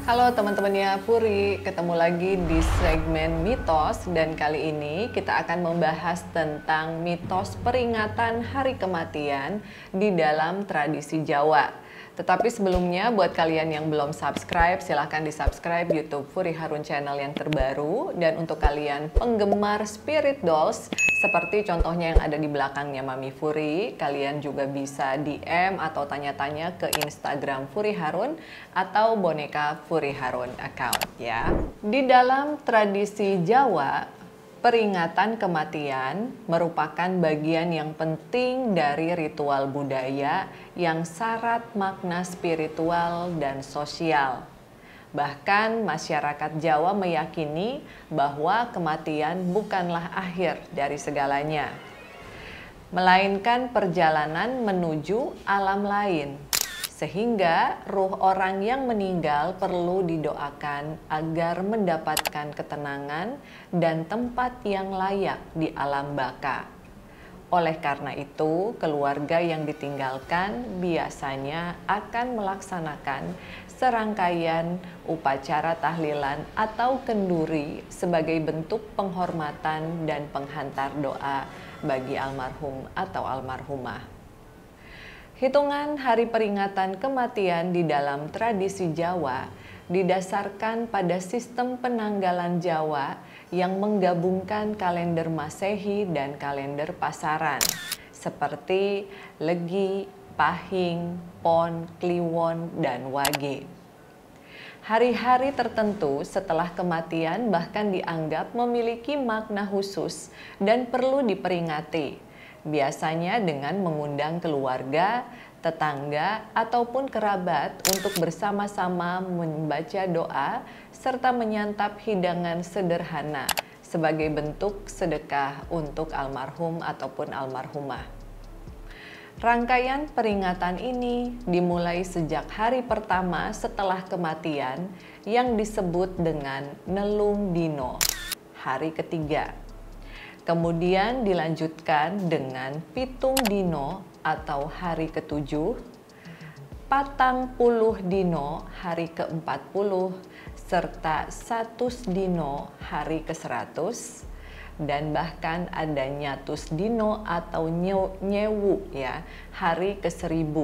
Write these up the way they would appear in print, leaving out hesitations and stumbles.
Halo teman-temannya Puri, ketemu lagi di segmen mitos dan kali ini kita akan membahas tentang mitos peringatan hari kematian di dalam tradisi Jawa. Tetapi sebelumnya buat kalian yang belum subscribe, silahkan di subscribe YouTube Puri Harun Channel yang terbaru. Dan untuk kalian penggemar Spirit Dolls, seperti contohnya yang ada di belakangnya Mami Puri, kalian juga bisa DM atau tanya-tanya ke Instagram Puri Harun atau boneka Puri Harun account ya. Di dalam tradisi Jawa, peringatan kematian merupakan bagian yang penting dari ritual budaya yang syarat makna spiritual dan sosial. Bahkan masyarakat Jawa meyakini bahwa kematian bukanlah akhir dari segalanya, melainkan perjalanan menuju alam lain. Sehingga ruh orang yang meninggal perlu didoakan agar mendapatkan ketenangan dan tempat yang layak di alam baka. Oleh karena itu, keluarga yang ditinggalkan biasanya akan melaksanakan serangkaian upacara tahlilan atau kenduri sebagai bentuk penghormatan dan penghantar doa bagi almarhum atau almarhumah. Hitungan hari peringatan kematian di dalam tradisi Jawa didasarkan pada sistem penanggalan Jawa yang menggabungkan kalender Masehi dan kalender pasaran seperti Legi, Pahing, Pon, Kliwon, dan Wage. Hari-hari tertentu setelah kematian bahkan dianggap memiliki makna khusus dan perlu diperingati. Biasanya dengan mengundang keluarga, tetangga, ataupun kerabat untuk bersama-sama membaca doa serta menyantap hidangan sederhana sebagai bentuk sedekah untuk almarhum ataupun almarhumah. Rangkaian peringatan ini dimulai sejak hari pertama setelah kematian yang disebut dengan Nelung Dino, hari ketiga. Kemudian dilanjutkan dengan Pitung Dino atau hari ke-7, Patang Puluh Dino hari ke-40, serta Satus Dino hari ke-100, dan bahkan ada Nyatus Dino atau Nyewu ya, hari ke-1000.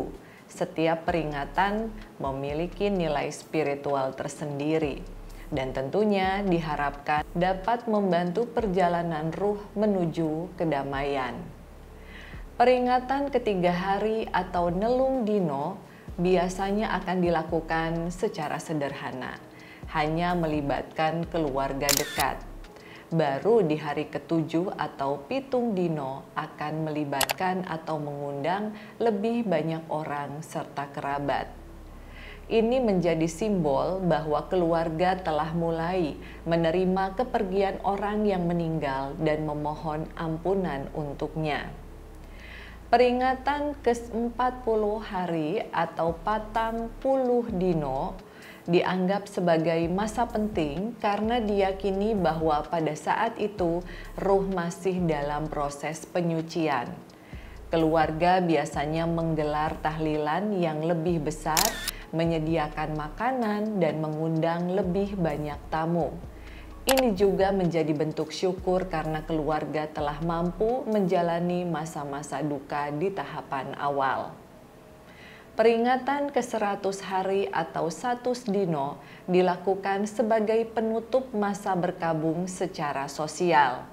Setiap peringatan memiliki nilai spiritual tersendiri. Dan tentunya diharapkan dapat membantu perjalanan ruh menuju kedamaian. Peringatan ketiga hari atau Nelung Dino biasanya akan dilakukan secara sederhana, hanya melibatkan keluarga dekat. Baru di hari ke-7 atau Pitung Dino akan melibatkan atau mengundang lebih banyak orang serta kerabat. Ini menjadi simbol bahwa keluarga telah mulai menerima kepergian orang yang meninggal dan memohon ampunan untuknya. Peringatan ke-40 hari atau Patang Puluh Dino dianggap sebagai masa penting karena diyakini bahwa pada saat itu ruh masih dalam proses penyucian. Keluarga biasanya menggelar tahlilan yang lebih besar, menyediakan makanan, dan mengundang lebih banyak tamu. Ini juga menjadi bentuk syukur karena keluarga telah mampu menjalani masa-masa duka di tahapan awal. Peringatan ke-100 hari atau Satus Dino dilakukan sebagai penutup masa berkabung secara sosial.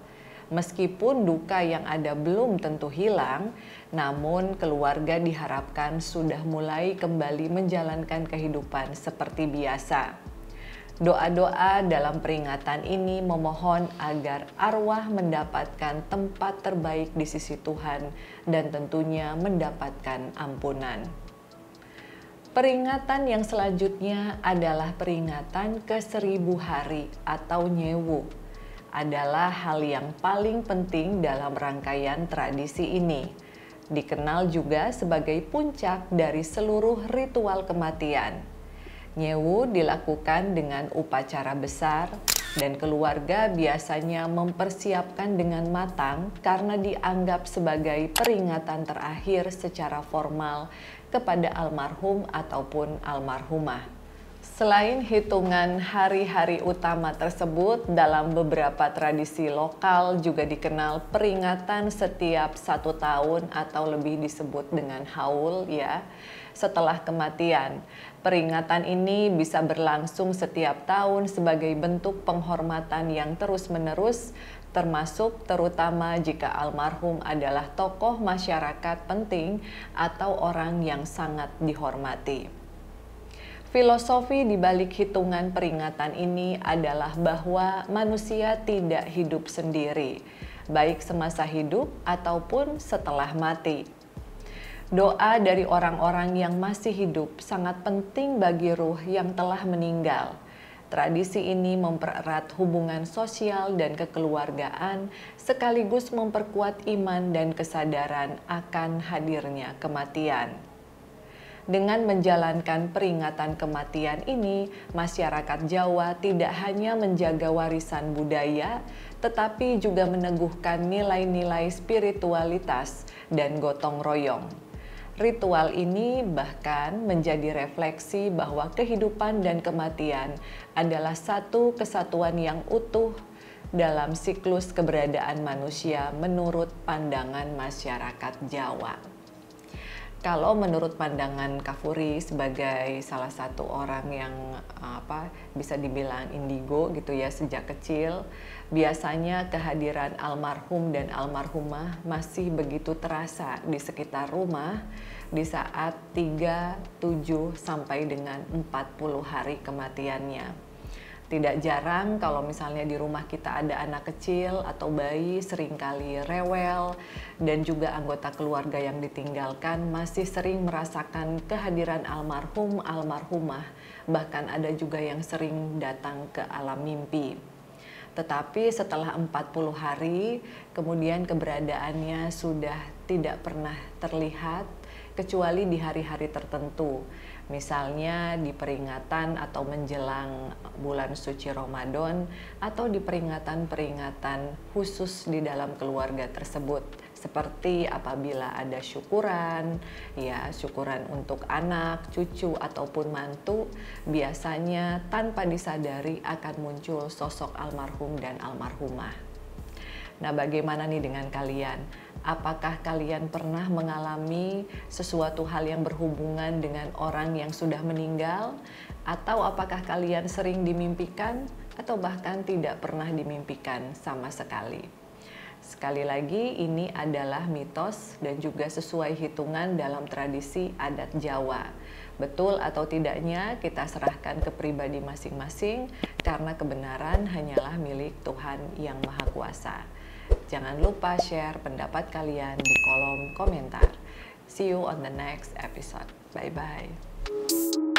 Meskipun duka yang ada belum tentu hilang, namun keluarga diharapkan sudah mulai kembali menjalankan kehidupan seperti biasa. Doa-doa dalam peringatan ini memohon agar arwah mendapatkan tempat terbaik di sisi Tuhan dan tentunya mendapatkan ampunan. Peringatan yang selanjutnya adalah peringatan ke-1000 hari atau Nyewu. Adalah hal yang paling penting dalam rangkaian tradisi ini. Dikenal juga sebagai puncak dari seluruh ritual kematian. Nyewu dilakukan dengan upacara besar dan keluarga biasanya mempersiapkan dengan matang karena dianggap sebagai peringatan terakhir secara formal kepada almarhum ataupun almarhumah. Selain hitungan hari-hari utama tersebut, dalam beberapa tradisi lokal juga dikenal peringatan setiap 1 tahun atau lebih disebut dengan haul ya, setelah kematian. Peringatan ini bisa berlangsung setiap tahun sebagai bentuk penghormatan yang terus-menerus, termasuk terutama jika almarhum adalah tokoh masyarakat penting atau orang yang sangat dihormati. Filosofi di balik hitungan peringatan ini adalah bahwa manusia tidak hidup sendiri, baik semasa hidup ataupun setelah mati. Doa dari orang-orang yang masih hidup sangat penting bagi ruh yang telah meninggal. Tradisi ini mempererat hubungan sosial dan kekeluargaan, sekaligus memperkuat iman dan kesadaran akan hadirnya kematian. Dengan menjalankan peringatan kematian ini, masyarakat Jawa tidak hanya menjaga warisan budaya, tetapi juga meneguhkan nilai-nilai spiritualitas dan gotong royong. Ritual ini bahkan menjadi refleksi bahwa kehidupan dan kematian adalah satu kesatuan yang utuh dalam siklus keberadaan manusia menurut pandangan masyarakat Jawa. Kalau menurut pandangan Kafuri sebagai salah satu orang yang bisa dibilang indigo gitu ya sejak kecil, biasanya kehadiran almarhum dan almarhumah masih begitu terasa di sekitar rumah di saat 3, 7 sampai dengan 40 hari kematiannya. Tidak jarang kalau misalnya di rumah kita ada anak kecil atau bayi seringkali rewel dan juga anggota keluarga yang ditinggalkan masih sering merasakan kehadiran almarhum, almarhumah, bahkan ada juga yang sering datang ke alam mimpi. Tetapi setelah 40 hari, kemudian keberadaannya sudah tidak pernah terlihat kecuali di hari-hari tertentu. Misalnya di peringatan atau menjelang bulan suci Ramadan atau di peringatan-peringatan khusus di dalam keluarga tersebut. Seperti apabila ada syukuran, ya syukuran untuk anak, cucu ataupun mantu, biasanya tanpa disadari akan muncul sosok almarhum dan almarhumah. Nah, bagaimana nih dengan kalian? Apakah kalian pernah mengalami sesuatu hal yang berhubungan dengan orang yang sudah meninggal? Atau apakah kalian sering dimimpikan atau bahkan tidak pernah dimimpikan sama sekali? Sekali lagi, ini adalah mitos dan juga sesuai hitungan dalam tradisi adat Jawa. Betul atau tidaknya kita serahkan ke pribadi masing-masing karena kebenaran hanyalah milik Tuhan yang Maha Kuasa. Jangan lupa share pendapat kalian di kolom komentar. See you on the next episode. Bye-bye.